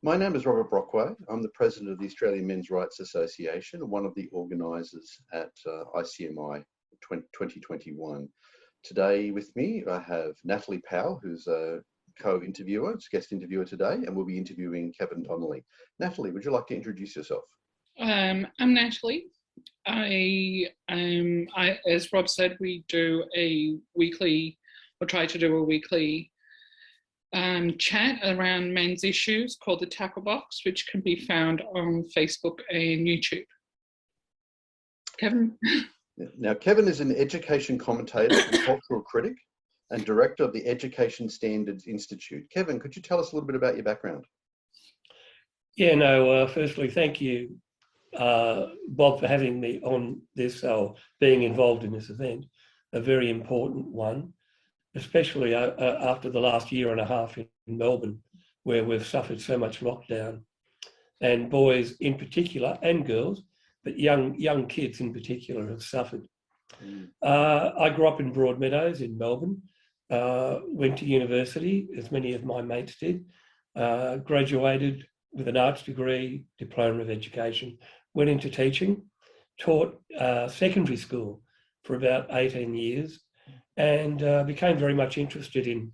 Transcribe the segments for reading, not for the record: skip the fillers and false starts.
My name is Robert Brockway. I'm the president of the Australian Men's Rights Association and one of the organisers at ICMI 2021. Today with me, I have Natalie Powell, who's a co-interviewer, guest interviewer today, and we'll be interviewing Kevin Donnelly. Natalie, would you like to introduce yourself? I'm Natalie. As Rob said, we do a weekly, or try to do a weekly chat around men's issues called the Tackle Box, which can be found on Facebook and YouTube. Kevin? Now, Kevin is an education commentator and cultural critic and director of the Education Standards Institute. Kevin, could you tell us a little bit about your background? Yeah, no, firstly, thank you, Bob, for having me on this, or being involved in this event, a very important one, especially after the last year and a half in Melbourne, where we've suffered so much lockdown, and boys in particular, and girls, but young kids in particular have suffered. I grew up in Broadmeadows in Melbourne, went to university, as many of my mates did, graduated with an arts degree, diploma of education, went into teaching, taught secondary school for about 18 years, and became very much interested in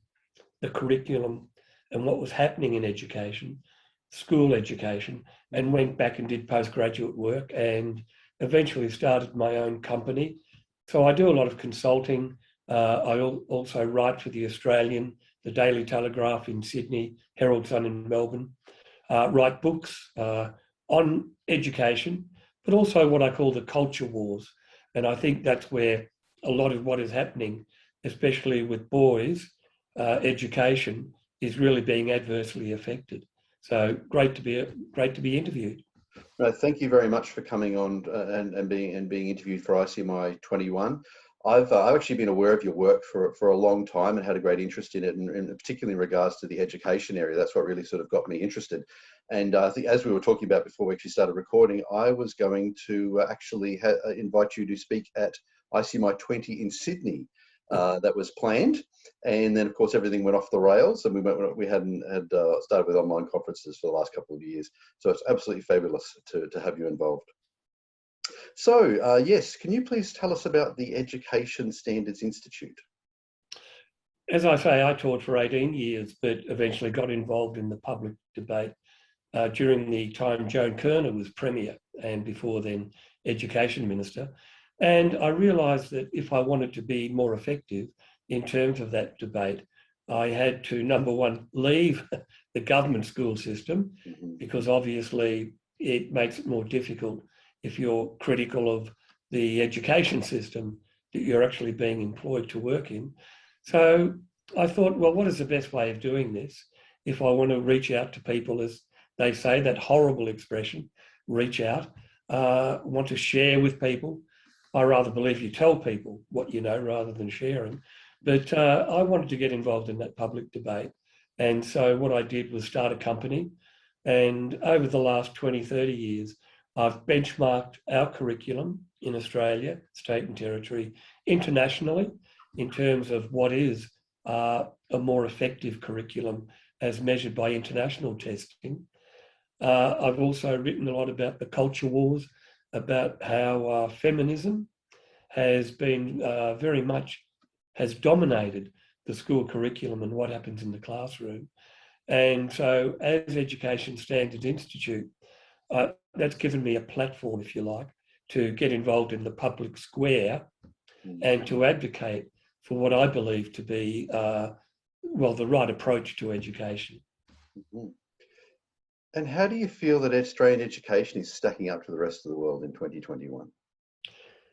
the curriculum and what was happening in education, school education, and went back and did postgraduate work and eventually started my own company. So I do a lot of consulting. I also write for The Australian, the Daily Telegraph in Sydney, Herald Sun in Melbourne, write books on education, but also what I call the culture wars. And I think that's where a lot of what is happening, especially with boys' education, is really being adversely affected. So great to be interviewed. No, thank you very much for coming on and being interviewed for ICMI21. I've actually been aware of your work for a long time and had a great interest in it, and particularly in regards to the education area. That's what really sort of got me interested. And I think, as we were talking about before we actually started recording, I was going to actually invite you to speak at ICMI20 in Sydney. That was planned, and then of course everything went off the rails, and we hadn't started with online conferences for the last couple of years. So it's absolutely fabulous to have you involved. So yes, can you please tell us about the Education Standards Institute? As I say, I taught for 18 years, but eventually got involved in the public debate during the time Joan Kirner was Premier, and before then Education Minister. And I realised that if I wanted to be more effective in terms of that debate, I had to, number one, leave the government school system, because obviously it makes it more difficult if you're critical of the education system that you're actually being employed to work in. So I thought, well, what is the best way of doing this if I want to reach out to people, as they say, that horrible expression, reach out, want to share with people. I rather believe you tell people what you know rather than sharing. But I wanted to get involved in that public debate. And so what I did was start a company. And over the last 20, 30 years, I've benchmarked our curriculum in Australia, state and territory, internationally, in terms of what is a more effective curriculum as measured by international testing. I've also written a lot about the culture wars, about how feminism has been has dominated the school curriculum and what happens in the classroom. And so as Education Standards Institute, that's given me a platform, if you like, to get involved in the public square and to advocate for what I believe to be, well, the right approach to education. Mm-hmm. And how do you feel that Australian education is stacking up to the rest of the world in 2021?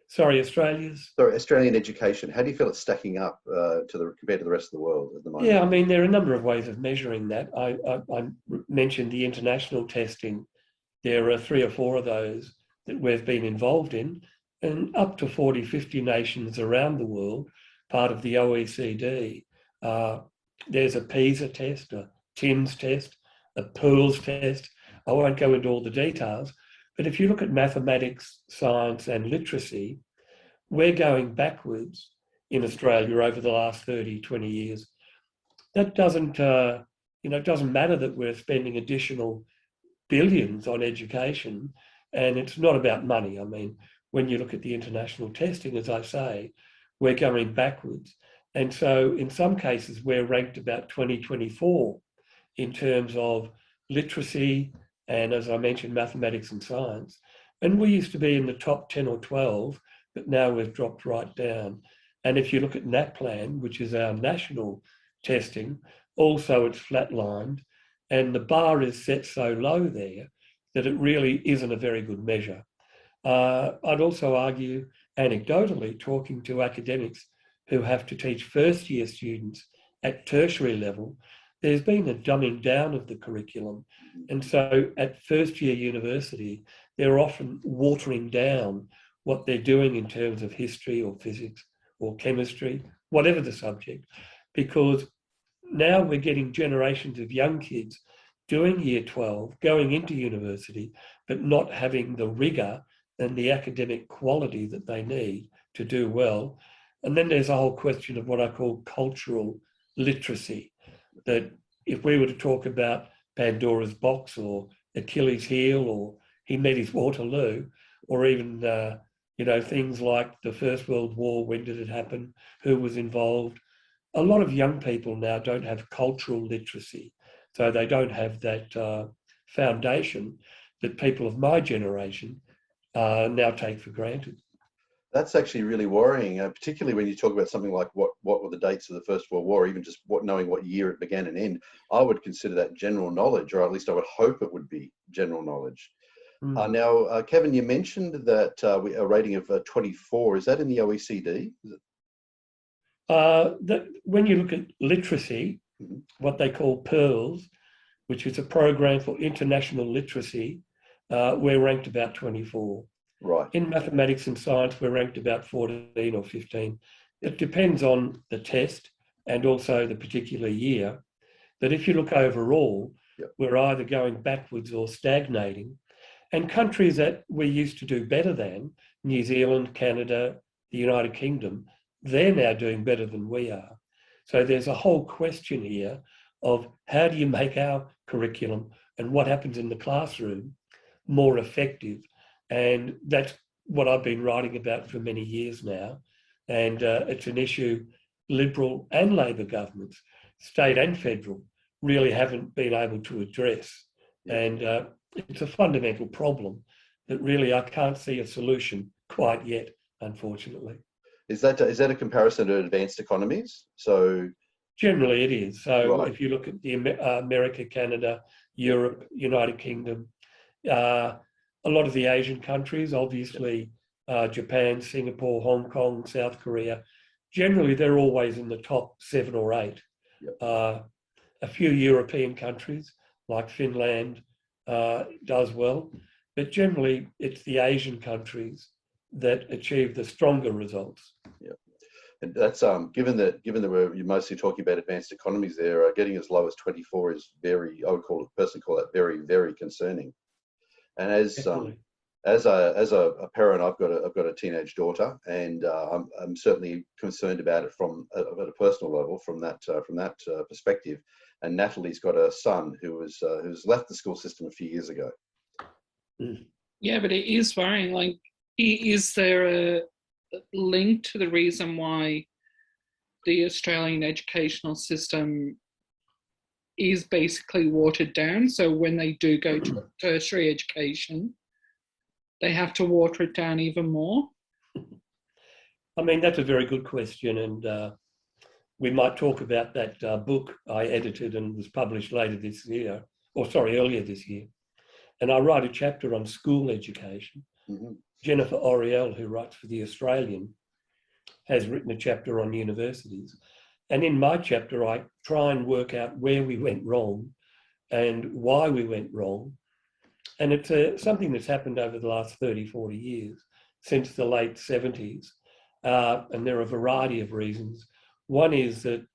Sorry, Australian education. How do you feel it's stacking up compared to the rest of the world at the moment? Yeah, I mean, there are a number of ways of measuring that. I mentioned the international testing. There are 3 or 4 of those that we've been involved in, and up to 40, 50 nations around the world, part of the OECD. There's a PISA test, a TIMSS test, a PIRLS test. I won't go into all the details, but if you look at mathematics, science and literacy, we're going backwards in Australia over the last 30, 20 years. That doesn't it doesn't matter that we're spending additional billions on education, and it's not about money. I mean, when you look at the international testing, as I say, we're going backwards. And so in some cases, we're ranked about 2024 in terms of literacy and, as I mentioned, mathematics and science. And we used to be in the top 10 or 12, but now we've dropped right down. And if you look at NAPLAN, which is our national testing, also it's flatlined. And the bar is set so low there that it really isn't a very good measure. I'd also argue, anecdotally, talking to academics who have to teach first-year students at tertiary level, there's been a dumbing down of the curriculum. And so at first-year university, they're often watering down what they're doing in terms of history or physics or chemistry, whatever the subject, because now we're getting generations of young kids doing year 12, going into university, but not having the rigour and the academic quality that they need to do well. And then there's a whole question of what I call cultural literacy, that if we were to talk about Pandora's box or Achilles' heel or he met his Waterloo, or even things like the First World War, when did it happen, who was involved, a lot of young people now don't have cultural literacy. So they don't have that foundation that people of my generation now take for granted. That's actually really worrying, particularly when you talk about something like what were the dates of the First World War, even just knowing what year it began and ended. I would consider that general knowledge, or at least I would hope it would be general knowledge. Now, Kevin, you mentioned that a rating of 24. Is that in the OECD? When you look at literacy, what they call PEARLS, which is a program for international literacy, we're ranked about 24. Right. In mathematics and science, we're ranked about 14 or 15. It depends on the test and also the particular year. But if you look overall, we're either going backwards or stagnating. And countries that we used to do better than, New Zealand, Canada, the United Kingdom, they're now doing better than we are. So there's a whole question here of how do you make our curriculum and what happens in the classroom more effective. And that's what I've been writing about for many years now. And it's an issue Liberal and Labor governments, state and federal, really haven't been able to address. And it's a fundamental problem that really I can't see a solution quite yet, unfortunately. Is that a comparison to advanced economies? So generally it is. So right. If you look at the America, Canada, Europe, United Kingdom, a lot of the Asian countries, obviously Japan, Singapore, Hong Kong, South Korea, generally they're always in the top 7 or 8. A few European countries like Finland does well, but generally it's the Asian countries that achieve the stronger results. Yeah, and that's given that you're mostly talking about advanced economies there, getting as low as 24 is very, I would personally call that very, very concerning. And as a parent, I've got a teenage daughter, and I'm certainly concerned about it from at a personal level, from that perspective. And Natalie's got a son who's left the school system a few years ago. Yeah, but it is worrying. Like, is there a link to the reason why the Australian educational system is basically watered down? So when they do go to tertiary education, they have to water it down even more? I mean, that's a very good question, and we might talk about that book I edited and was published earlier this year. And I write a chapter on school education. Jennifer Oriel, who writes for The Australian, has written a chapter on universities. And in my chapter, I try and work out where we went wrong and why we went wrong. And it's something that's happened over the last 30, 40 years, since the late 70s. And there are a variety of reasons. One is that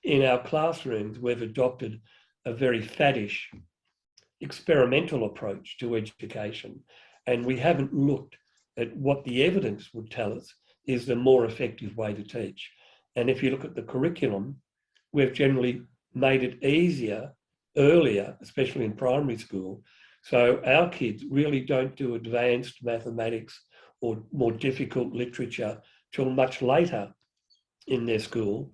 in our classrooms, we've adopted a very faddish, experimental approach to education. And we haven't looked at what the evidence would tell us is the more effective way to teach. And if you look at the curriculum, we've generally made it easier earlier, especially in primary school. So our kids really don't do advanced mathematics or more difficult literature till much later in their school,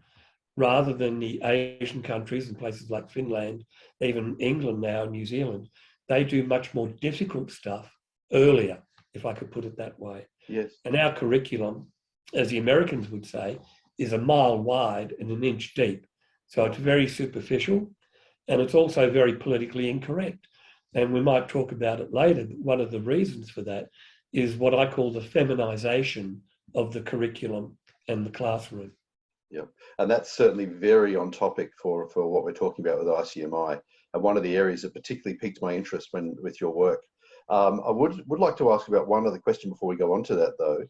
rather than the Asian countries and places like Finland, even England now, New Zealand. They do much more difficult stuff earlier, if I could put it that way. Yes. And our curriculum, as the Americans would say, is a mile wide and an inch deep. So it's very superficial, and it's also very politically incorrect. And we might talk about it later. One of the reasons for that is what I call the feminisation of the curriculum and the classroom. Yeah, and that's certainly very on topic for what we're talking about with ICMI, and one of the areas that particularly piqued my interest with your work. I would like to ask about one other question before we go on to that, though.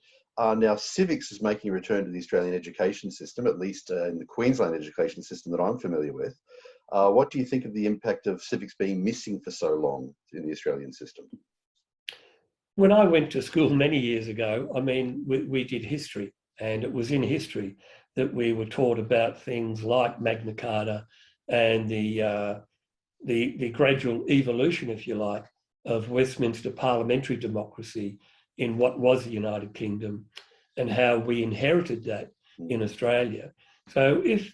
Now, civics is making a return to the Australian education system, at least in the Queensland education system that I'm familiar with. What do you think of the impact of civics being missing for so long in the Australian system? When I went to school many years ago, I mean, we did history, and it was in history that we were taught about things like Magna Carta and the gradual evolution, if you like, of Westminster parliamentary democracy in what was the United Kingdom, and how we inherited that in Australia. So if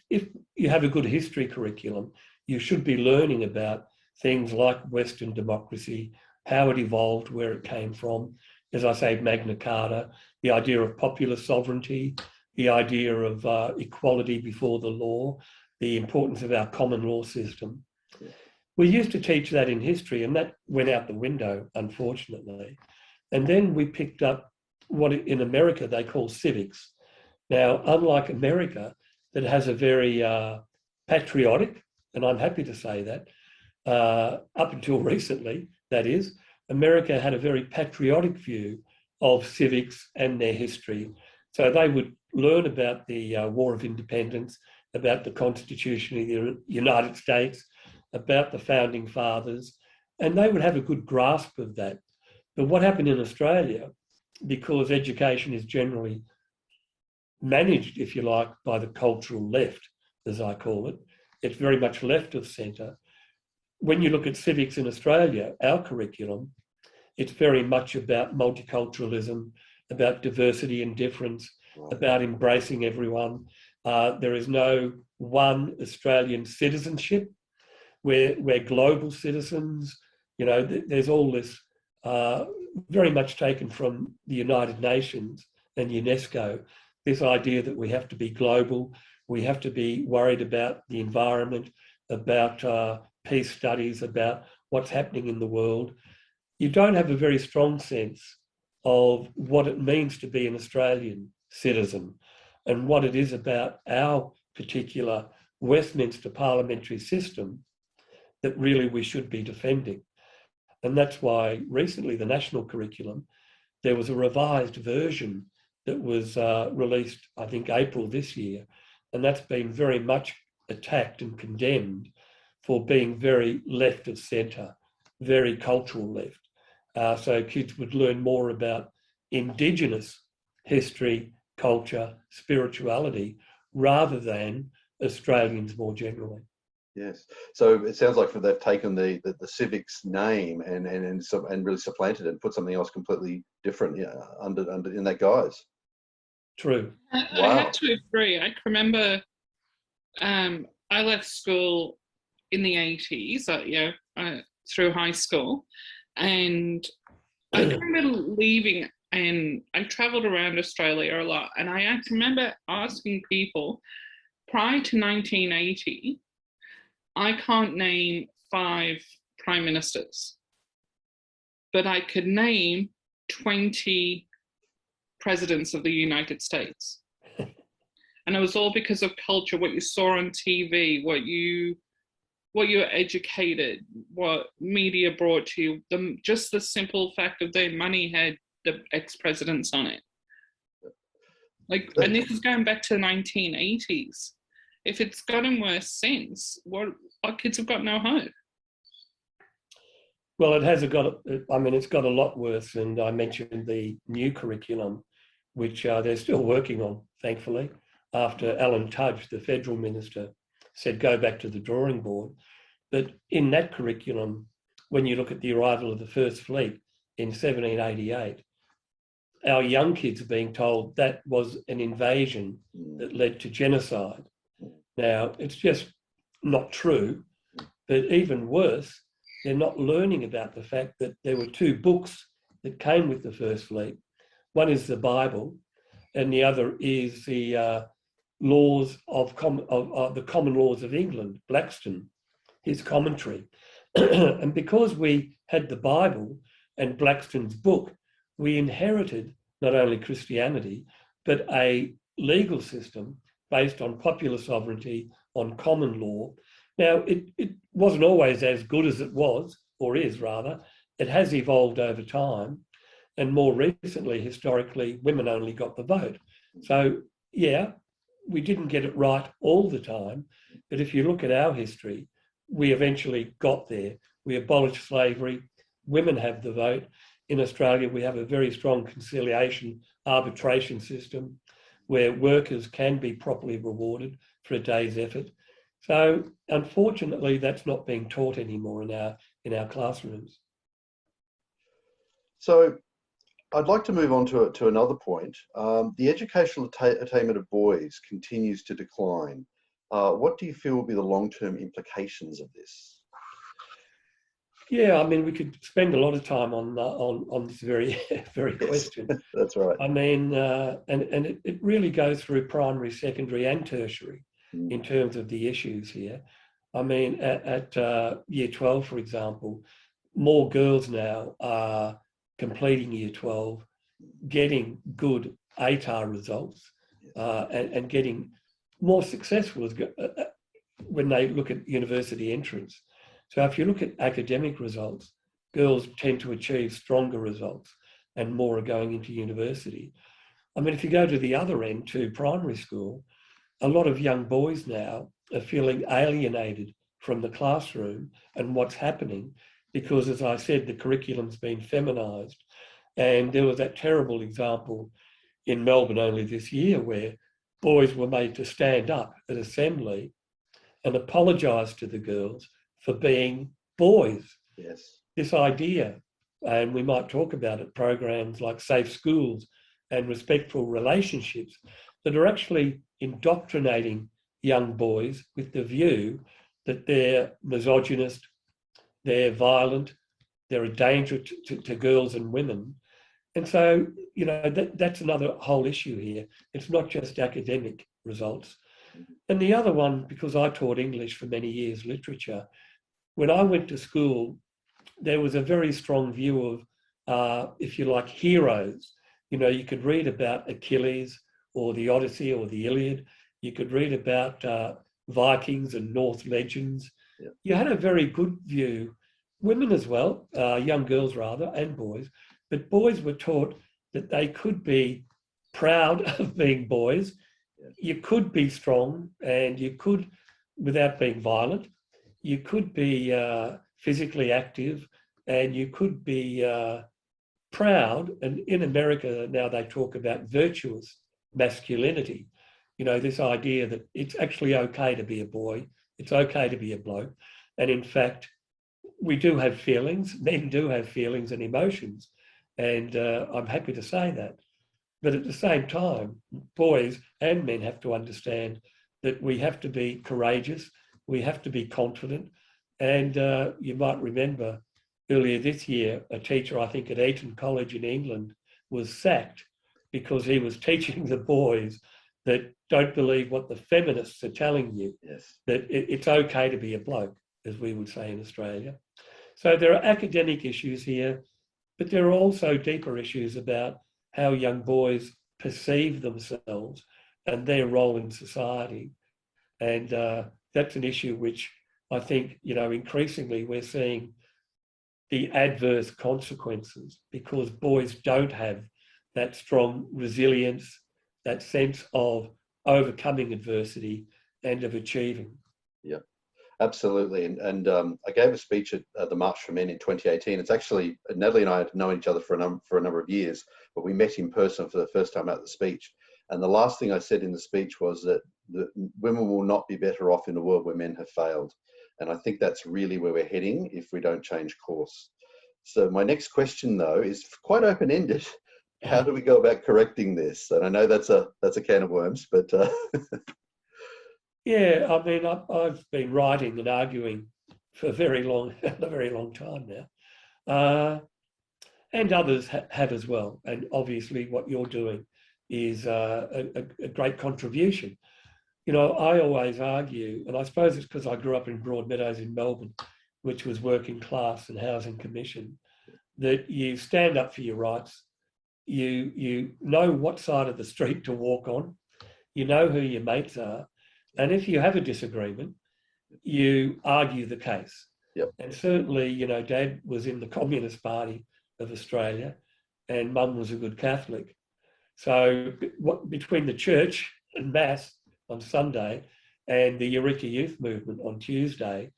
you have a good history curriculum, you should be learning about things like Western democracy, how it evolved, where it came from. As I say, Magna Carta, the idea of popular sovereignty, the idea of equality before the law, the importance of our common law system. We used to teach that in history, and that went out the window, unfortunately. And then we picked up what in America they call civics. Now, unlike America, that has a very patriotic, and I'm happy to say that, up until recently, that is, America had a very patriotic view of civics and their history. So they would learn about the War of Independence, about the Constitution of the United States, about the Founding Fathers, and they would have a good grasp of that. But what happened in Australia, because education is generally managed, if you like, by the cultural left, as I call it, it's very much left of centre. When you look at civics in Australia, our curriculum, it's very much about multiculturalism, about diversity and difference, about embracing everyone. There is no one Australian citizenship. We're global citizens. You know, there's all this very much taken from the United Nations and UNESCO, this idea that we have to be global, we have to be worried about the environment, about peace studies, about what's happening in the world. You don't have a very strong sense of what it means to be an Australian citizen and what it is about our particular Westminster parliamentary system that really we should be defending. And that's why recently the national curriculum, there was a revised version that was released, I think, April this year. And that's been very much attacked and condemned for being very left of centre, very cultural left. So kids would learn more about Indigenous history, culture, spirituality, rather than Australians more generally. Yes. So it sounds like they've taken the civics name and really supplanted it and put something else completely different under in that guise. True. Wow. I have to agree. I can remember I left school in the 80s, through high school, and I can remember leaving, and I travelled around Australia a lot, and I can remember asking people prior to 1980, I can't name 5 prime ministers, but I could name 20 presidents of the United States. And it was all because of culture, what you saw on TV, what you were educated, what media brought to you, just the simple fact of their money had the ex-presidents on it. And this is going back to the 1980s. If it's gotten worse since, our kids have got no hope. Well, it's got a lot worse. And I mentioned the new curriculum, which they're still working on, thankfully, after Alan Tudge, the federal minister, said go back to the drawing board. But in that curriculum, when you look at the arrival of the First Fleet in 1788, our young kids are being told that was an invasion that led to genocide. Now, it's just not true, but even worse, they're not learning about the fact that there were two books that came with the First Fleet. One is the Bible, and the other is the laws of the common laws of England, Blackstone, his commentary. And because we had the Bible and Blackstone's book, we inherited not only Christianity, but a legal system based on popular sovereignty, on common law. Now, it wasn't always as good as it was, or is rather. It has evolved over time. And more recently, historically, women only got the vote. So, yeah, we didn't get it right all the time. But if you look at our history, we eventually got there. We abolished slavery. Women have the vote. In Australia, we have a very strong conciliation arbitration system where workers can be properly rewarded for a day's effort. So, unfortunately, that's not being taught anymore in our classrooms. So, I'd like to move on to another point. The educational attainment of boys continues to decline. What do you feel will be the long-term implications of this? Yeah, I mean, we could spend a lot of time on this very question. That's right. I mean, and it really goes through primary, secondary, and tertiary in terms of the issues here. I mean, at Year 12, for example, more girls now are completing Year 12, getting good ATAR results, and getting more successful when they look at university entrance. So if you look at academic results, girls tend to achieve stronger results and more are going into university. I mean, if you go to the other end, to primary school, a lot of young boys now are feeling alienated from the classroom and what's happening because, as I said, the curriculum's been feminised. And there was that terrible example in Melbourne only this year where boys were made to stand up at assembly and apologise to the girls for being boys. Yes. This idea, and we might talk about it, programs like Safe Schools and Respectful Relationships that are actually indoctrinating young boys with the view that they're misogynist, they're violent, they're a danger to girls and women. And so, you know, that's another whole issue here. It's not just academic results. And the other one, because I taught English for many years, literature, when I went to school, there was a very strong view of, if you like, heroes. You know, you could read about Achilles or the Odyssey or the Iliad. You could read about Vikings and Norse legends. Yeah. You had a very good view, women as well, young girls rather, and boys, but boys were taught that they could be proud of being boys. Yeah. You could be strong and you could, without being violent, you could be physically active and you could be proud. And in America now they talk about virtuous masculinity. You know, this idea that it's actually okay to be a boy, it's okay to be a bloke. And in fact, we do have feelings, men do have feelings and emotions. And I'm happy to say that. But at the same time, boys and men have to understand that we have to be courageous, we have to be confident. And you might remember earlier this year, a teacher, I think at Eton College in England, was sacked because he was teaching the boys that don't believe what the feminists are telling you, yes, that it's okay to be a bloke, as we would say in Australia. So there are academic issues here, but there are also deeper issues about how young boys perceive themselves and their role in society. And that's an issue which I think, you know, increasingly we're seeing the adverse consequences because boys don't have that strong resilience, that sense of overcoming adversity and of achieving. Yeah, absolutely. And I gave a speech at the March for Men in 2018. It's actually, Natalie and I had known each other for a number of years, but we met in person for the first time at the speech. And the last thing I said in the speech was that women will not be better off in a world where men have failed. And I think that's really where we're heading if we don't change course. So my next question, though, is quite open-ended. How do we go about correcting this? And I know that's a can of worms, but yeah, I mean, I've been writing and arguing for a very long time now, and others have as well. And obviously, what you're doing is a great contribution. You know, I always argue, and I suppose it's because I grew up in Broadmeadows in Melbourne, which was working class and housing commission, that you stand up for your rights. You know what side of the street to walk on. You know who your mates are. And if you have a disagreement, you argue the case. Yep. And certainly, you know, Dad was in the Communist Party of Australia and Mum was a good Catholic. So between the church and Mass on Sunday and the Eureka Youth Movement on Tuesday,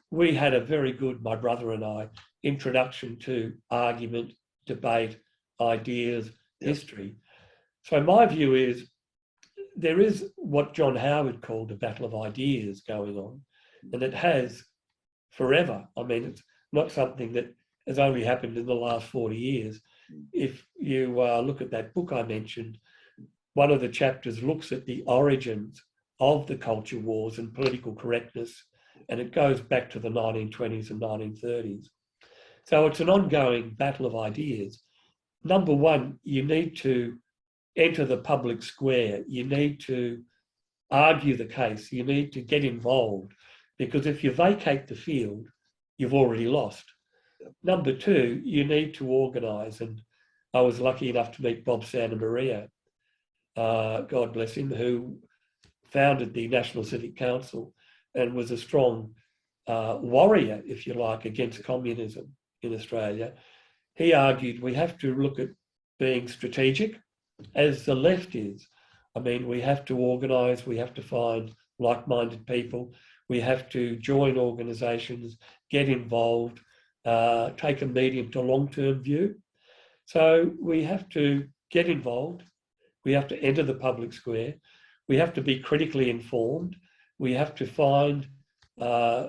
we had a very good, my brother and I, introduction to argument, debate, ideas, history. So my view is there is what John Howard called a battle of ideas going on, and it has forever. I mean, it's not something that has only happened in the last 40 years. If you look at that book I mentioned, one of the chapters looks at the origins of the culture wars and political correctness, and it goes back to the 1920s and 1930s. So it's an ongoing battle of ideas. Number one, you need to enter the public square. You need to argue the case. You need to get involved, because if you vacate the field, you've already lost. Number two, you need to organise. And I was lucky enough to meet Bob Santamaria, God bless him, who founded the National Civic Council and was a strong warrior, if you like, against communism in Australia. He argued we have to look at being strategic, as the left is. I mean, we have to organise, we have to find like-minded people, we have to join organisations, get involved, take a medium to long-term view. So we have to get involved, we have to enter the public square, we have to be critically informed, we have to find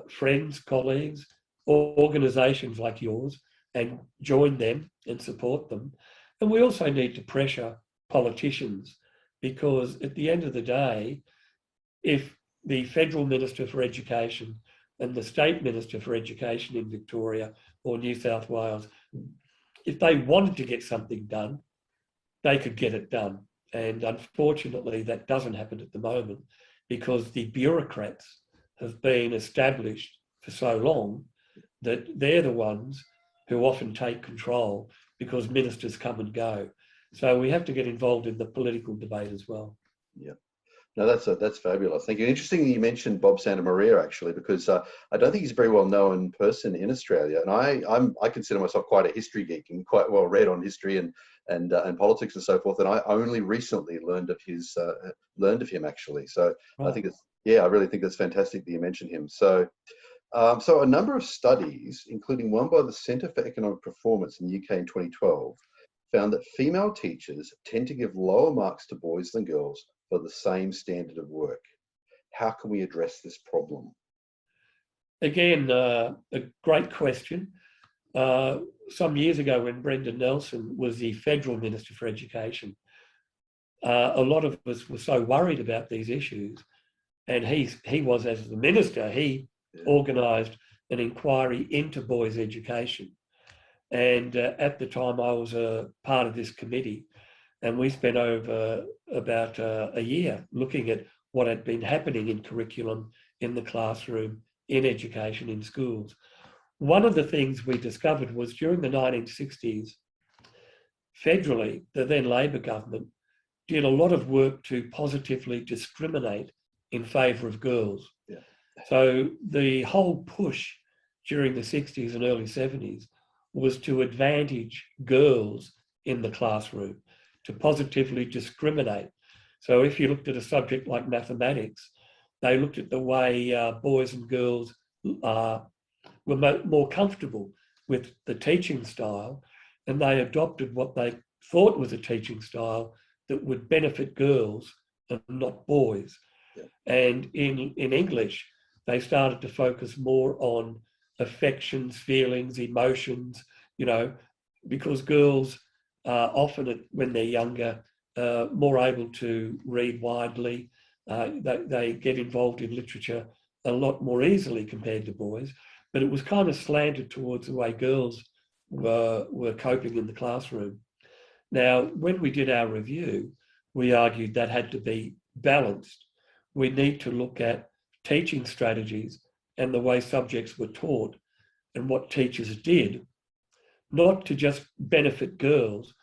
friends, colleagues, organisations like yours and join them and support them. And we also need to pressure politicians, because at the end of the day, if the Federal Minister for Education and the State Minister for Education in Victoria or New South Wales, if they wanted to get something done, they could get it done. And unfortunately, that doesn't happen at the moment, because the bureaucrats have been established for so long that they're the ones who often take control, because ministers come and go. So we have to get involved in the political debate as well. Yeah. No, that's fabulous. Thank you. Interesting that you mentioned Bob Santamaria, actually, because I don't think he's a very well-known person in Australia. And I consider myself quite a history geek and quite well read on history and politics and so forth. And I only recently learned of him, actually. So right. I really think that's fantastic that you mentioned him. So a number of studies, including one by the Centre for Economic Performance in the UK in 2012, found that female teachers tend to give lower marks to boys than girls for the same standard of work. How can we address this problem? Again, a great question. Some years ago, when Brendan Nelson was the Federal Minister for Education, a lot of us were so worried about these issues. And he was, as the Minister, he organised an inquiry into boys' education. And at the time, I was a part of this committee, and we spent over about a year looking at what had been happening in curriculum, in the classroom, in education, in schools. One of the things we discovered was during the 1960s, federally, the then Labor government did a lot of work to positively discriminate in favour of girls. Yeah. So the whole push during the 60s and early 70s was to advantage girls in the classroom, to positively discriminate. So if you looked at a subject like mathematics, they looked at the way boys and girls were more comfortable with the teaching style, and they adopted what they thought was a teaching style that would benefit girls and not boys. Yeah. And in English, they started to focus more on affections, feelings, emotions, because girls are often, when they're younger, more able to read widely. They get involved in literature a lot more easily compared to boys, but it was kind of slanted towards the way girls were coping in the classroom. Now, when we did our review, we argued that had to be balanced. We need to look at teaching strategies and the way subjects were taught and what teachers did, not to just benefit girls,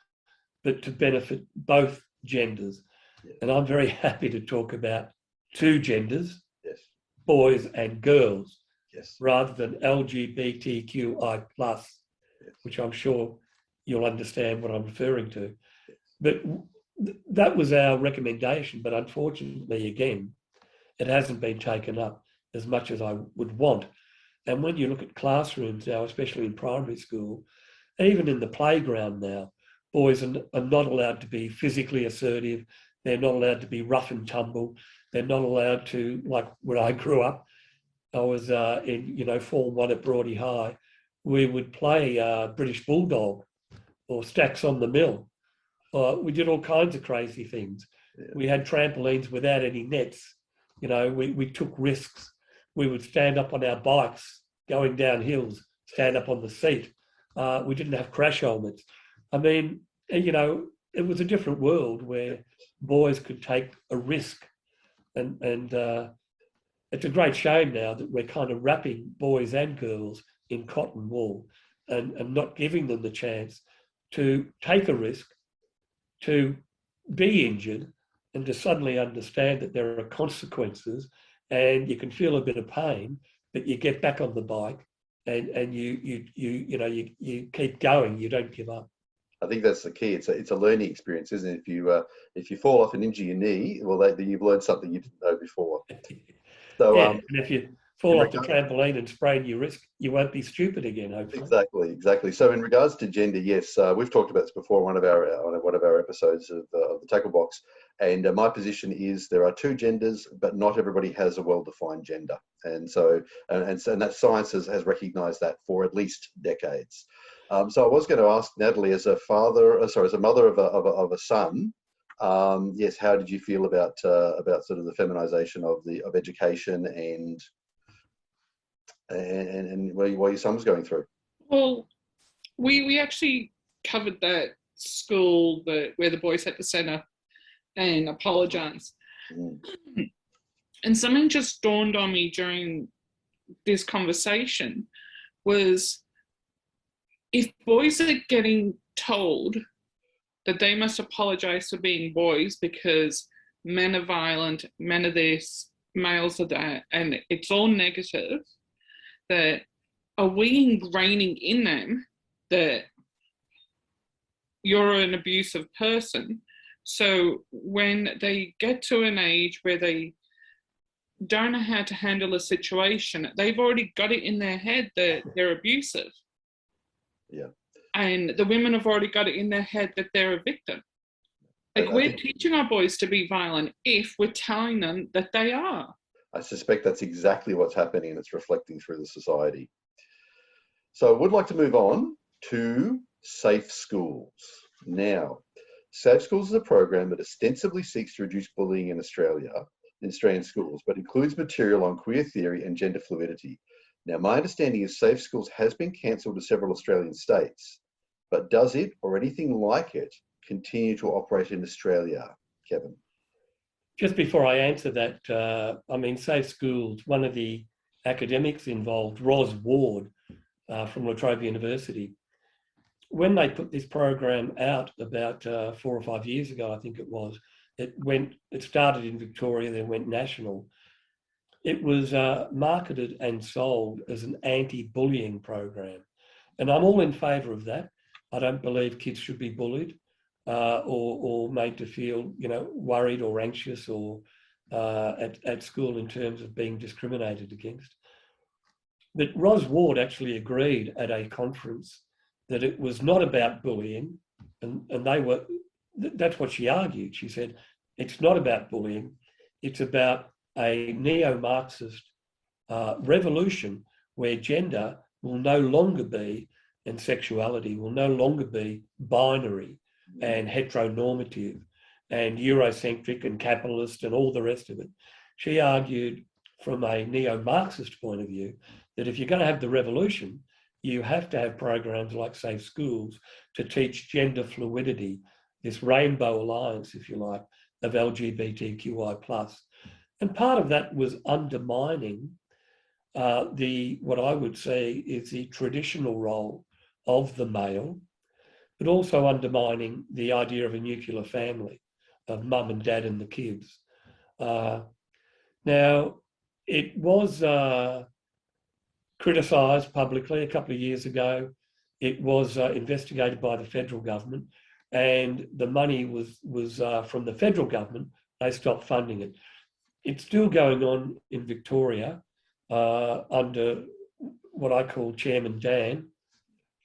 but to benefit both genders. Yeah. And I'm very happy to talk about two genders, yes, boys and girls, yes, rather than LGBTQI+, yes, which I'm sure you'll understand what I'm referring to. yes. But that was our recommendation, but unfortunately, again, it hasn't been taken up as much as I would want. And when you look at classrooms now, especially in primary school, even in the playground now, boys are not allowed to be physically assertive. They're not allowed to be rough and tumble. They're not allowed to, like when I grew up, I was in Form 1 at Broady High. We would play British Bulldog or Stacks on the Mill. We did all kinds of crazy things. Yeah. We had trampolines without any nets. We took risks. We would stand up on our bikes going down hills, stand up on the seat. We didn't have crash helmets. I mean, it was a different world where boys could take a risk. And it's a great shame now that we're kind of wrapping boys and girls in cotton wool and not giving them the chance to take a risk, to be injured, and to suddenly understand that there are consequences, and you can feel a bit of pain, but you get back on the bike and you keep going. You don't give up. I think that's the key. It's a learning experience, isn't it? If you fall off and injure your knee, well, you've learned something you didn't know before. So yeah, and if you fall off the trampoline and sprain your wrist, you won't be stupid again, hopefully. Exactly. So in regards to gender, yes, we've talked about this before on one of our episodes of the Tackle Box, and my position is there are two genders, but not everybody has a well-defined gender, and that science has recognised that for at least decades. So I was going to ask Natalie, as a mother of a son, yes, how did you feel about sort of the feminisation of education and what your son was going through? Well, we actually covered that school where the boys had to stand up and apologise. Mm. And something just dawned on me during this conversation was, if boys are getting told that they must apologise for being boys because men are violent, men are this, males are that, and it's all negative, that are we ingraining in them that you're an abusive person? So when they get to an age where they don't know how to handle a situation, they've already got it in their head that they're abusive. Yeah. And the women have already got it in their head that they're a victim. Like, we're teaching our boys to be violent if we're telling them that they are. I suspect that's exactly what's happening, and it's reflecting through the society. So I would like to move on to Safe Schools. Now, Safe Schools is a program that ostensibly seeks to reduce bullying in Australian schools, but includes material on queer theory and gender fluidity. Now, my understanding is Safe Schools has been cancelled to several Australian states, but does it, or anything like it, continue to operate in Australia, Kevin? Just before I answer that, Safe Schools, one of the academics involved, Ros Ward from La Trobe University, when they put this program out about 4 or 5 years ago, I think it was, it started in Victoria, then went national. It was marketed and sold as an anti-bullying program. And I'm all in favour of that. I don't believe kids should be bullied or made to feel, worried or anxious or at school in terms of being discriminated against. But Ros Ward actually agreed at a conference that it was not about bullying, and that's what she argued. She said, it's not about bullying, it's about a neo-Marxist revolution where gender will no longer be, and sexuality will no longer be binary and heteronormative and Eurocentric and capitalist and all the rest of it. She argued from a neo-Marxist point of view that if you're going to have the revolution, you have to have programs like Safe Schools to teach gender fluidity, this rainbow alliance, if you like, of LGBTQI+. And part of that was undermining what I would say is the traditional role of the male, but also undermining the idea of a nuclear family, of mum and dad and the kids. Now, it was criticised publicly a couple of years ago. It was investigated by the federal government, and the money was from the federal government. They stopped funding it. It's still going on in Victoria under what I call Chairman Dan,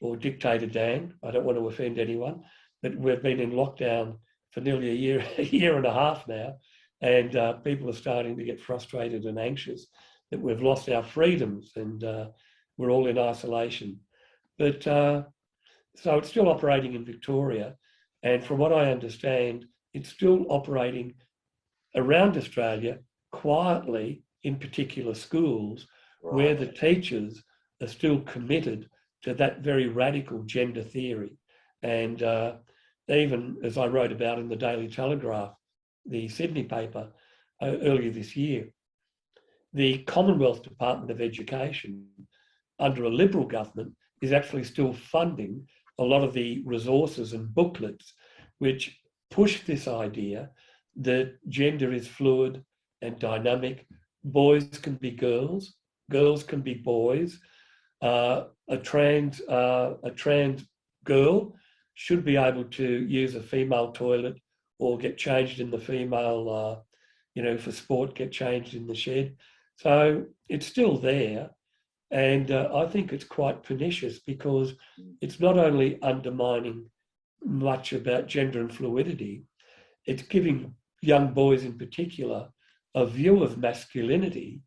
or Dictator Dan. I don't want to offend anyone, but we've been in lockdown for nearly a year and a half now, and people are starting to get frustrated and anxious that we've lost our freedoms and we're all in isolation. But so it's still operating in Victoria, and from what I understand, it's still operating around Australia quietly in particular schools where the teachers are still committed to that very radical gender theory. And even as I wrote about in the Daily Telegraph, the Sydney paper, earlier this year, the Commonwealth Department of Education, under a Liberal government, is actually still funding a lot of the resources and booklets which push this idea that gender is fluid and dynamic. Boys can be girls, girls can be boys. A trans girl should be able to use a female toilet or get changed in the female, for sport, get changed in the shed. So it's still there. And I think it's quite pernicious because it's not only undermining much about gender and fluidity, it's giving young boys in particular a view of masculinity,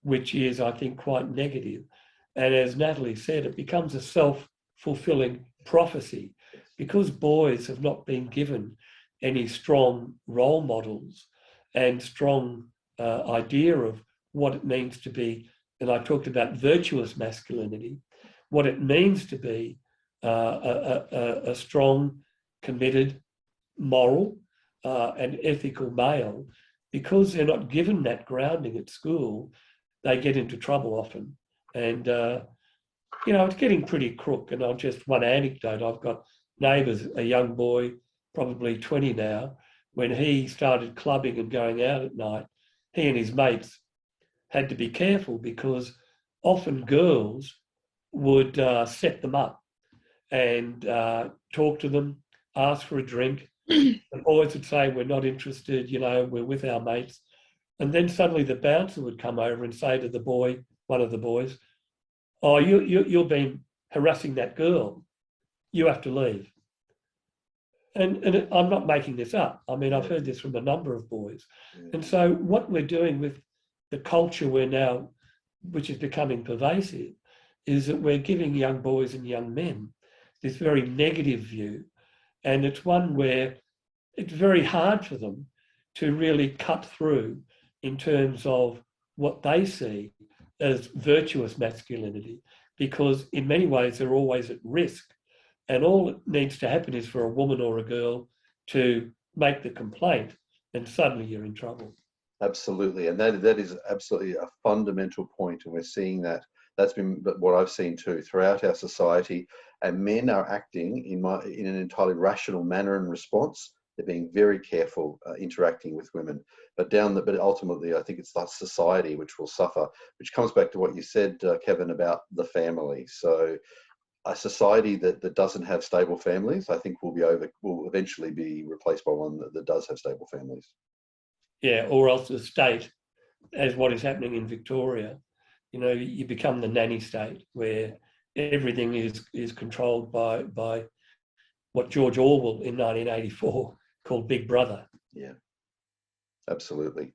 which is, I think, quite negative. And as Natalie said, it becomes a self-fulfilling prophecy because boys have not been given any strong role models and strong idea of what it means to be, and I talked about virtuous masculinity, what it means to be a strong, committed, moral and ethical male. Because they're not given that grounding at school, they get into trouble often. And, it's getting pretty crook. And I'll just one anecdote. I've got neighbours, a young boy, probably 20 now, when he started clubbing and going out at night, he and his mates had to be careful because often girls would set them up and talk to them, ask for a drink. The boys would say, we're not interested, we're with our mates. And then suddenly the bouncer would come over and say to the boy, one of the boys, oh, you've been harassing that girl. You have to leave. And I'm not making this up. I mean, I've heard this from a number of boys. And so what we're doing with the culture we're now, which is becoming pervasive, is that we're giving young boys and young men this very negative view. And it's one where it's very hard for them to really cut through in terms of what they see as virtuous masculinity, because in many ways they're always at risk. And all that needs to happen is for a woman or a girl to make the complaint, and suddenly you're in trouble. Absolutely, and that is absolutely a fundamental point, and we're seeing that. That's been what I've seen too throughout our society, and men are acting in an entirely rational manner in response. They're being very careful interacting with women, but ultimately I think it's that society which will suffer, which comes back to what you said, Kevin, about the family. So a society that doesn't have stable families, I think will eventually be replaced by one that does have stable families. Yeah, or else the state, as what is happening in Victoria, you become the nanny state where everything is controlled by what George Orwell in 1984 called Big Brother. Yeah, absolutely.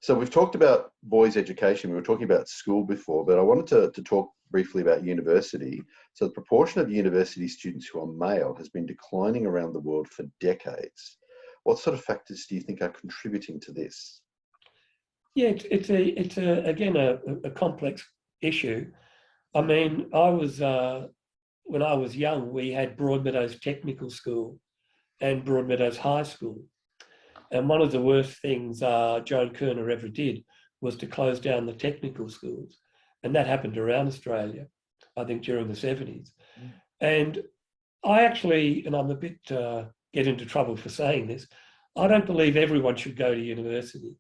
So we've talked about boys' education. We were talking about school before, but I wanted to talk briefly about university. So the proportion of university students who are male has been declining around the world for decades. What sort of factors do you think are contributing to this? Yeah, it's again a complex issue. I mean, when I was young, we had Broadmeadows Technical School and Broadmeadows High School. And one of the worst things Joan Kerner ever did was to close down the technical schools. And that happened around Australia, I think, during the 70s. And I actually, and I'm a bit, get into trouble for saying this, I don't believe everyone should go to university.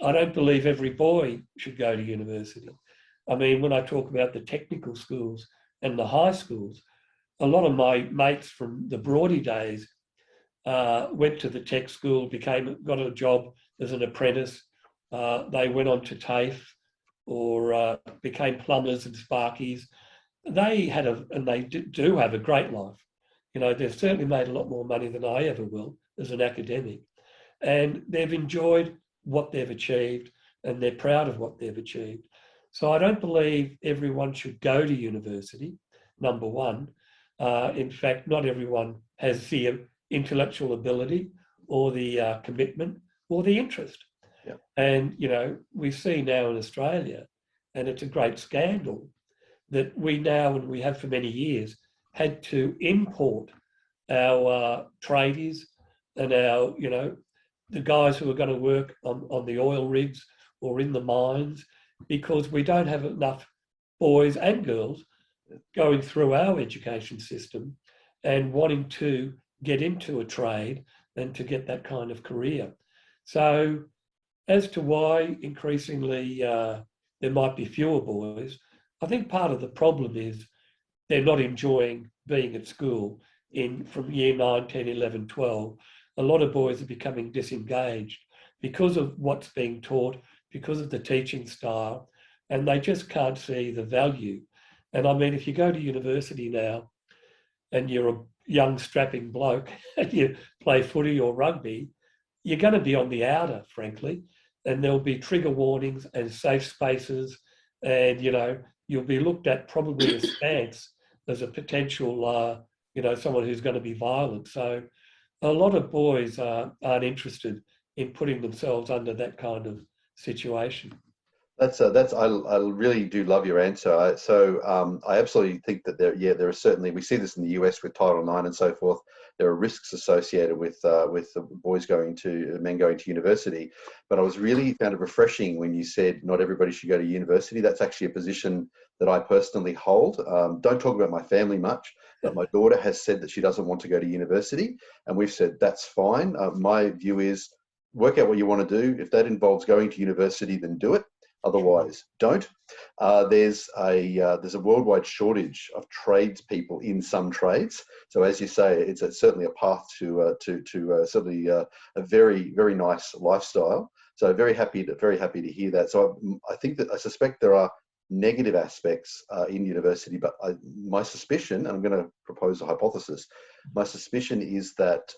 I don't believe every boy should go to university. I mean, when I talk about the technical schools and the high schools, a lot of my mates from the Broady days went to the tech school, got a job as an apprentice. They went on to TAFE or became plumbers and sparkies. They had and they do have a great life. You know, they've certainly made a lot more money than I ever will as an academic. And they've enjoyed what they've achieved and they're proud of what they've achieved. So I don't believe everyone should go to university, number one. In fact, not everyone has the intellectual ability or the commitment or the interest. Yeah. And, you know, we see now in Australia, and it's a great scandal, that we now, and we have for many years, had to import our tradies and our, you know, the guys who are going to work on the oil rigs or in the mines, because we don't have enough boys and girls going through our education system and wanting to get into a trade and to get that kind of career. So as to why increasingly there might be fewer boys, I think part of the problem is they're not enjoying being at school from year 9, 10, 11, 12. A lot of boys are becoming disengaged because of what's being taught, because of the teaching style, and they just can't see the value. And I mean, if you go to university now and you're a young strapping bloke and you play footy or rugby, you're going to be on the outer, frankly, and there'll be trigger warnings and safe spaces, and, you know, you'll be looked at probably askance as a potential, you know, someone who's going to be violent. So a lot of boys aren't interested in putting themselves under that kind of situation. I really do love your answer. I absolutely think that there are certainly, we see this in the US with Title IX and so forth. There are risks associated with the men going to university. But I was really found it refreshing when you said not everybody should go to university. That's actually a position that I personally hold. Don't talk about my family much, but my daughter has said that she doesn't want to go to university, and we've said that's fine. My view is work out what you want to do. If that involves going to university, then do it. Otherwise, don't. There's a worldwide shortage of tradespeople in some trades. So as you say, it's certainly a path to certainly a very, very nice lifestyle. So very happy to hear that. So I suspect there are negative aspects in university, but my suspicion, and I'm going to propose a hypothesis, my suspicion is that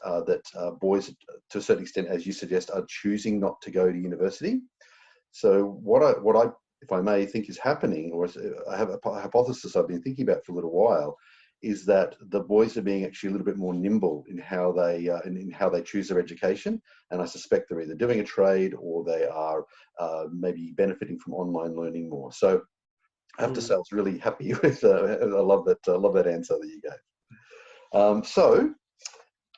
boys, to a certain extent, as you suggest, are choosing not to go to university. So what I, if I may, think is happening, or I have a hypothesis I've been thinking about for a little while, is that the boys are being actually a little bit more nimble in how they choose their education, and I suspect they're either doing a trade or they are maybe benefiting from online learning more. So I have to say I was really happy with. I love that answer that you gave. So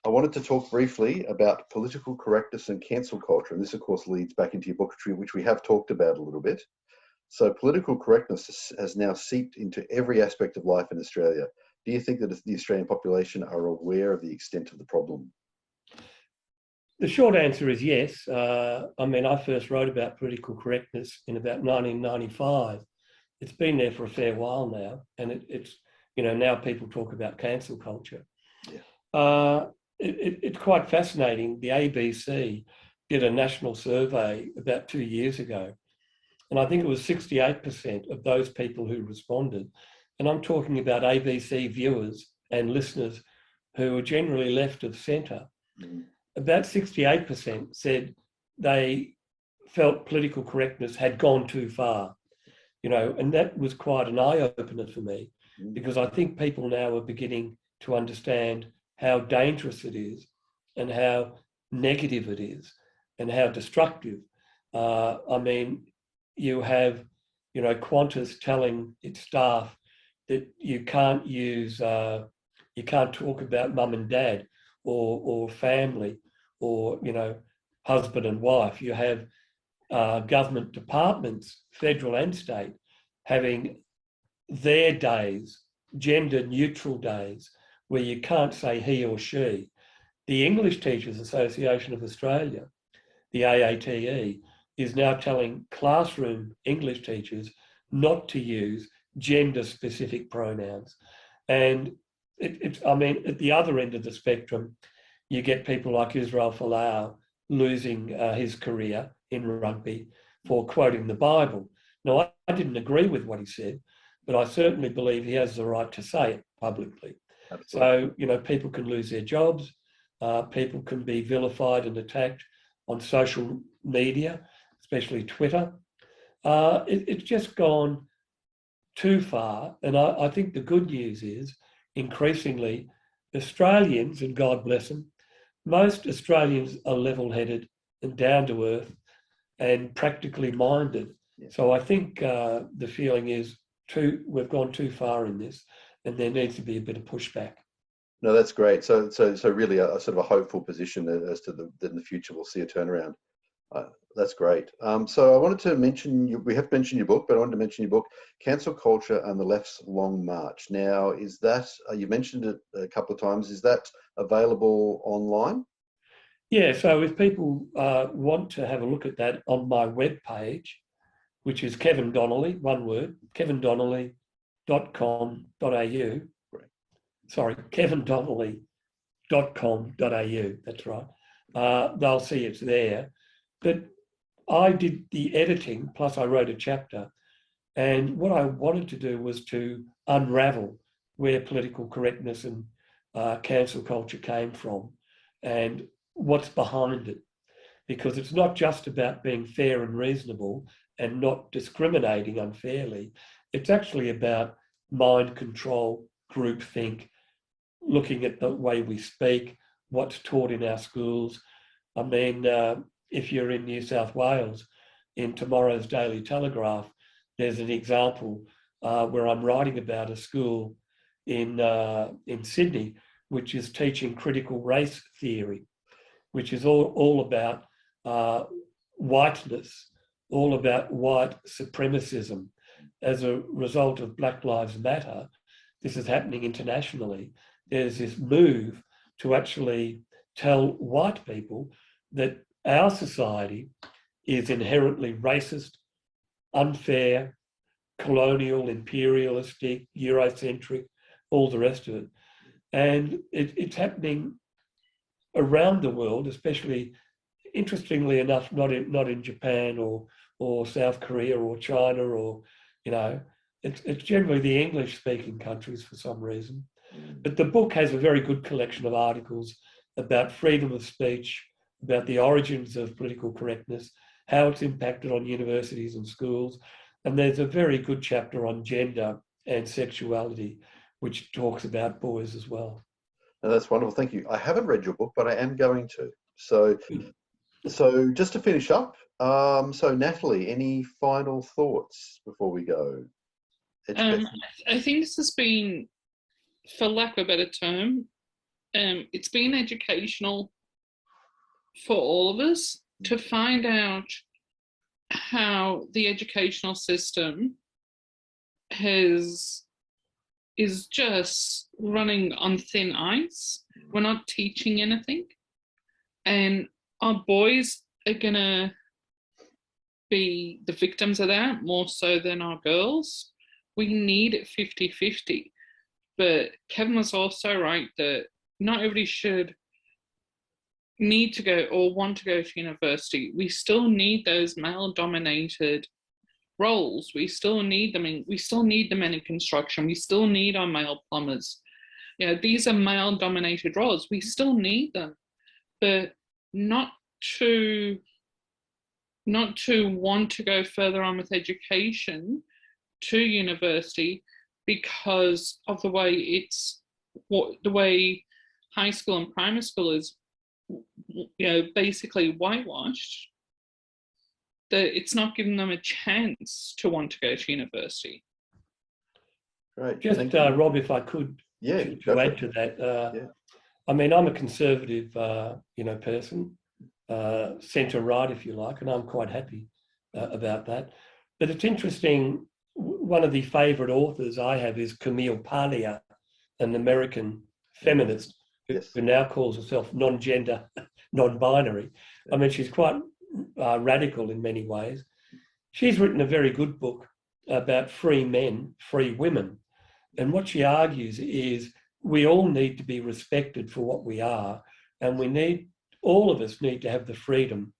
I wanted to talk briefly about political correctness and cancel culture. And this, of course, leads back into your book, which we have talked about a little bit. So political correctness has now seeped into every aspect of life in Australia. Do you think that the Australian population are aware of the extent of the problem? The short answer is yes. I mean, I first wrote about political correctness in about 1995. It's been there for a fair while now. And it's, you know, now people talk about cancel culture. Yeah. It's quite fascinating. The ABC did a national survey about 2 years ago, and I think it was 68% of those people who responded, and I'm talking about ABC viewers and listeners who are generally left of centre. About 68% said they felt political correctness had gone too far, and that was quite an eye-opener for me, because I think people now are beginning to understand how dangerous it is and how negative it is and how destructive. I mean, you have, Qantas telling its staff that you can't talk about mum and dad or family or, husband and wife. You have government departments, federal and state, having their days, gender neutral days, where you can't say he or she. The English Teachers Association of Australia, the AATE, is now telling classroom English teachers not to use gender-specific pronouns. And I mean, at the other end of the spectrum, you get people like Israel Folau losing his career in rugby for quoting the Bible. Now, I didn't agree with what he said, but I certainly believe he has the right to say it publicly. Absolutely. So, people can lose their jobs, people can be vilified and attacked on social media, especially Twitter. It's just gone too far. And I think the good news is, increasingly, Australians, and God bless them, most Australians are level-headed and down-to-earth and practically minded. Yeah. So I think the feeling is we've gone too far in this, and there needs to be a bit of pushback. No, that's great. So really a sort of a hopeful position as to that in the future we'll see a turnaround. That's great. So I wanted to mention, we have mentioned your book, but I wanted to mention your book, Cancel Culture and the Left's Long March. Now, is that, you mentioned it a couple of times, is that available online? Yeah, so if people want to have a look at that on my webpage, which is Kevin Donnelly, one word, kevindonnelly.com.au. Sorry, kevindonnelly.com.au, that's right. They'll see it's there. But I did the editing, plus I wrote a chapter. And what I wanted to do was to unravel where political correctness and cancel culture came from and what's behind it. Because it's not just about being fair and reasonable and not discriminating unfairly. It's actually about mind control, groupthink, looking at the way we speak, what's taught in our schools. I mean, if you're in New South Wales, in tomorrow's Daily Telegraph, there's an example where I'm writing about a school in Sydney, which is teaching critical race theory, which is all about whiteness, all about white supremacism. As a result of Black Lives Matter, this is happening internationally. There's this move to actually tell white people that our society is inherently racist, unfair, colonial, imperialistic, Eurocentric, all the rest of it. And it's happening around the world, especially, interestingly enough, not in Japan or South Korea or China or, it's generally the English-speaking countries for some reason. But the book has a very good collection of articles about freedom of speech, about the origins of political correctness, how it's impacted on universities and schools. And there's a very good chapter on gender and sexuality, which talks about boys as well. No, that's wonderful. Thank you. I haven't read your book, but I am going to. So just to finish up, so Natalie, any final thoughts before we go? I think this has been, for lack of a better term, it's been educational for all of us to find out how the educational system is just running on thin ice. We're not teaching anything. And our boys are going to be the victims of that more so than our girls. We need it 50-50. But Kevin was also right that not everybody should need to go or want to go to university. We still need those male-dominated roles. We still need them in construction. We still need our male plumbers. These are male-dominated roles. We still need them, but not to not to want to go further on with education to university because of the way the way high school and primary school is, basically whitewashed, that it's not giving them a chance to want to go to university. Right. Just, Rob, if I could, to add to that. I mean, I'm a conservative, person, centre-right, if you like, and I'm quite happy about that. But it's interesting, one of the favourite authors I have is Camille Paglia, an American feminist who now calls herself non-gender, non-binary. I mean, she's quite radical in many ways. She's written a very good book about free men, free women. And what she argues is we all need to be respected for what we are, and all of us need to have the freedom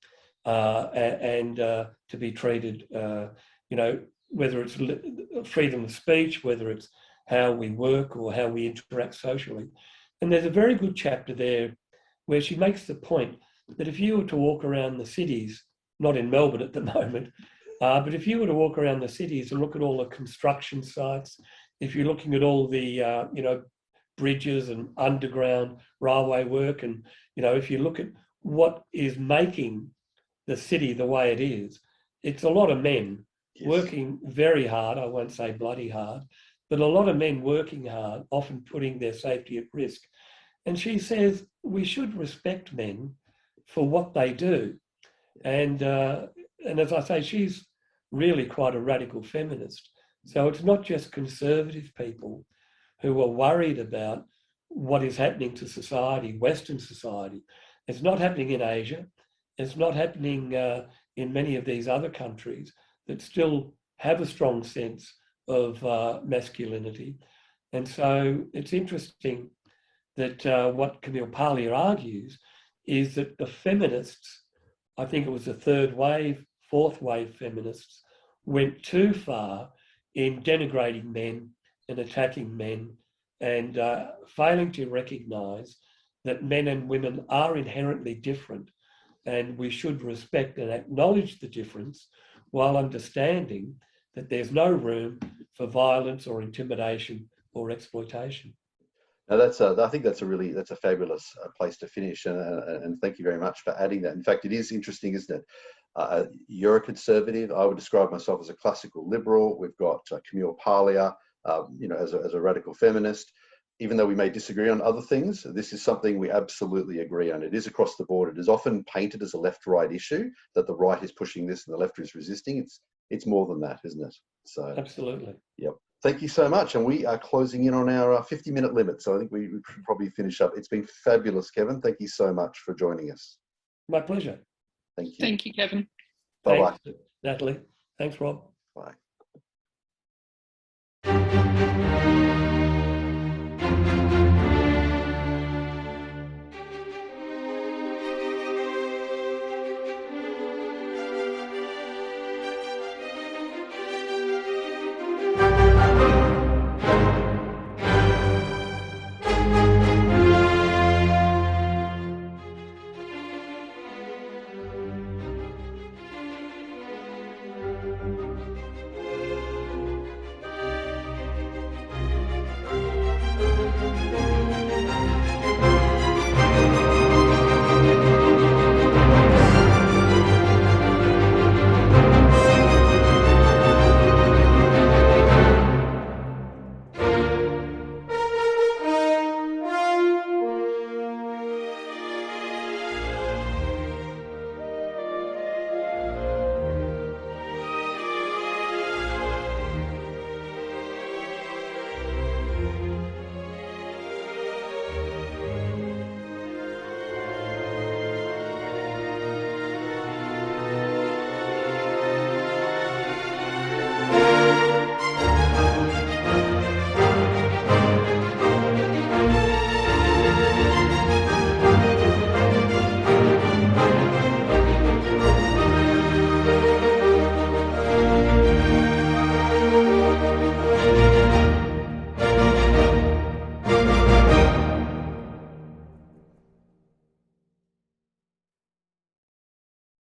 and to be treated, whether it's freedom of speech, whether it's how we work or how we interact socially. And there's a very good chapter there where she makes the point that if you were to walk around the cities, not in Melbourne at the moment, but if you were to walk around the cities and look at all the construction sites, if you're looking at all the, bridges and underground railway work, and, if you look at what is making the city the way it is, it's a lot of men working very hard. I won't say bloody hard, but a lot of men working hard, often putting their safety at risk. And she says we should respect men for what they do. And as I say, she's really quite a radical feminist. So it's not just conservative people who are worried about what is happening to society, Western society. It's not happening in Asia. It's not happening in many of these other countries that still have a strong sense of masculinity. And so it's interesting that what Camille Paglia argues is that the feminists, I think it was the third wave, fourth wave feminists, went too far in denigrating men and attacking men and failing to recognise that men and women are inherently different, and we should respect and acknowledge the difference while understanding that there's no room for violence or intimidation or exploitation. Now I think that's a fabulous place to finish, and thank you very much for adding that. In fact, it is interesting, isn't it? You're a conservative. I would describe myself as a classical liberal. We've got Camille Paglia, as a radical feminist. Even though we may disagree on other things, this is something we absolutely agree on. It is across the board. It is often painted as a left-right issue, that the right is pushing this and the left is resisting. It's more than that, isn't it? So absolutely. Yep. Thank you so much. And we are closing in on our 50-minute limit. So I think we should probably finish up. It's been fabulous, Kevin. Thank you so much for joining us. My pleasure. Thank you. Thank you, Kevin. Bye-bye. Thanks, Natalie. Thanks, Rob. Bye.